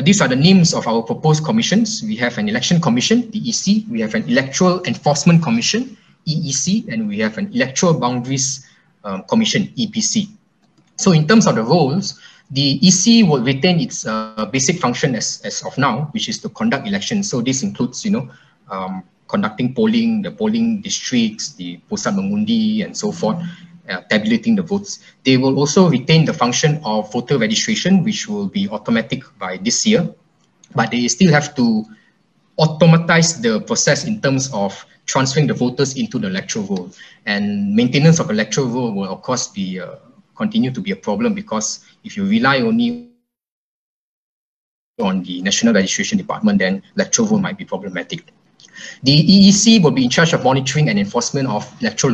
these are the names of our proposed commissions. We have an election commission, the EC. We have an electoral enforcement commission, EEC, and we have an electoral boundaries commission, EBC. So in terms of the roles, the EC will retain its basic function as of now, which is to conduct elections. So this includes, conducting polling, the polling districts, the pusat mengundi, and so forth, tabulating the votes. They will also retain the function of voter registration, which will be automatic by this year, but they still have to automatize the process in terms of transferring the voters into the electoral roll. And maintenance of electoral roll will, of course, be continue to be a problem, because if you rely only on the National Registration Department, then electoral roll might be problematic. The EEC will be in charge of monitoring and enforcement of electoral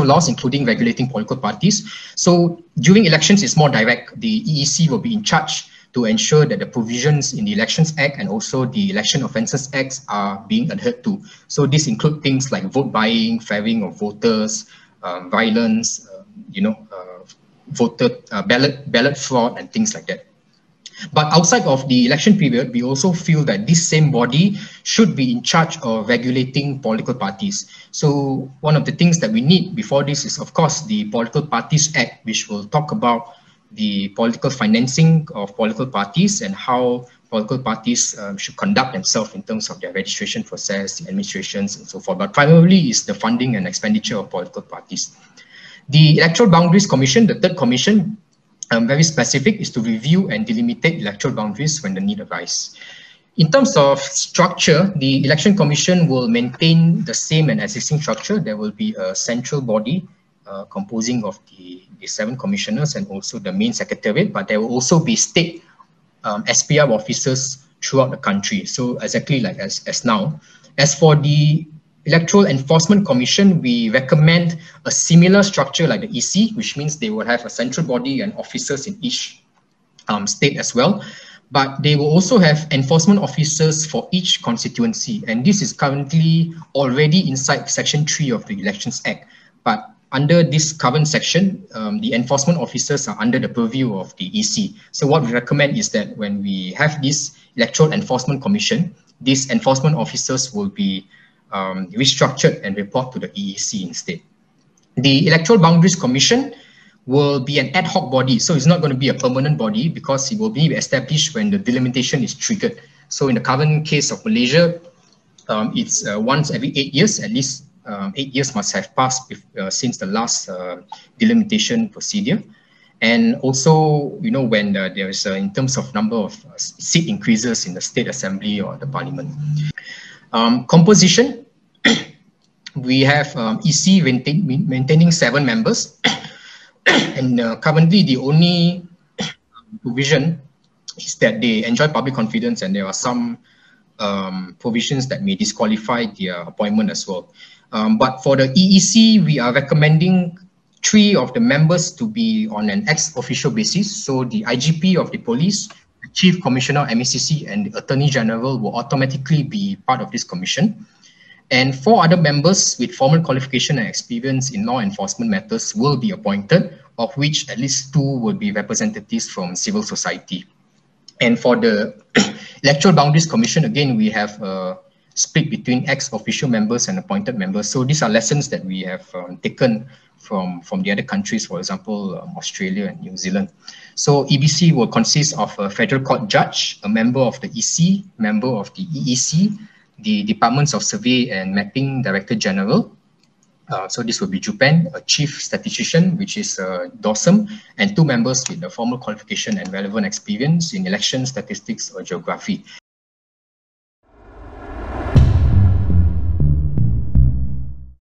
laws, including regulating political parties. So during elections, it's more direct. The EEC will be in charge to ensure that the provisions in the Elections Act and also the Election Offences Acts are being adhered to. So this includes things like vote buying, fairing of voters, violence, ballot fraud, and things like that. But outside of the election period, we also feel that this same body should be in charge of regulating political parties. So one of the things that we need before this is, of course, the Political Parties Act, which will talk about the political financing of political parties and how political parties should conduct themselves in terms of their registration process, the administrations, and so forth. But primarily is the funding and expenditure of political parties. The Electoral Boundaries Commission, the third commission, very specific, is to review and delimitate electoral boundaries when the need arises. In terms of structure, the Election Commission will maintain the same and existing structure. There will be a central body composing of the 7 commissioners and also the main secretariat, but there will also be state SPR officers throughout the country. So exactly like as now. As for the Electoral Enforcement Commission, we recommend a similar structure like the EC, which means they will have a central body and officers in each state as well. But they will also have enforcement officers for each constituency. And this is currently already inside Section 3 of the Elections Act. But under this current section, the enforcement officers are under the purview of the EC. So what we recommend is that when we have this Electoral Enforcement Commission, these enforcement officers will be restructured and report to the EEC instead. The Electoral Boundaries Commission will be an ad hoc body, so it's not going to be a permanent body because it will be established when the delimitation is triggered. So in the current case of Malaysia, it's once every 8 years, at least 8 years must have passed since the last delimitation procedure. And also, when there is, in terms of number of seat increases in the State Assembly or the Parliament. Composition, we have EC maintaining 7 members, and currently the only provision is that they enjoy public confidence, and there are some provisions that may disqualify their appointment as well. But for the EEC, we are recommending 3 of the members to be on an ex-officio basis. So the IGP of the police, the Chief Commissioner MACC, and the Attorney General will automatically be part of this commission. And 4 other members with formal qualification and experience in law enforcement matters will be appointed, of which at least 2 will be representatives from civil society. And for the Electoral Boundaries Commission, again, we have a split between ex-officio members and appointed members. So these are lessons that we have taken from the other countries, for example, Australia and New Zealand. So EBC will consist of a federal court judge, a member of the EC, member of the EEC, the Departments of Survey and Mapping Director General. So this will be Japan, a chief statistician, which is Dorsum, and 2 members with the formal qualification and relevant experience in election statistics or geography.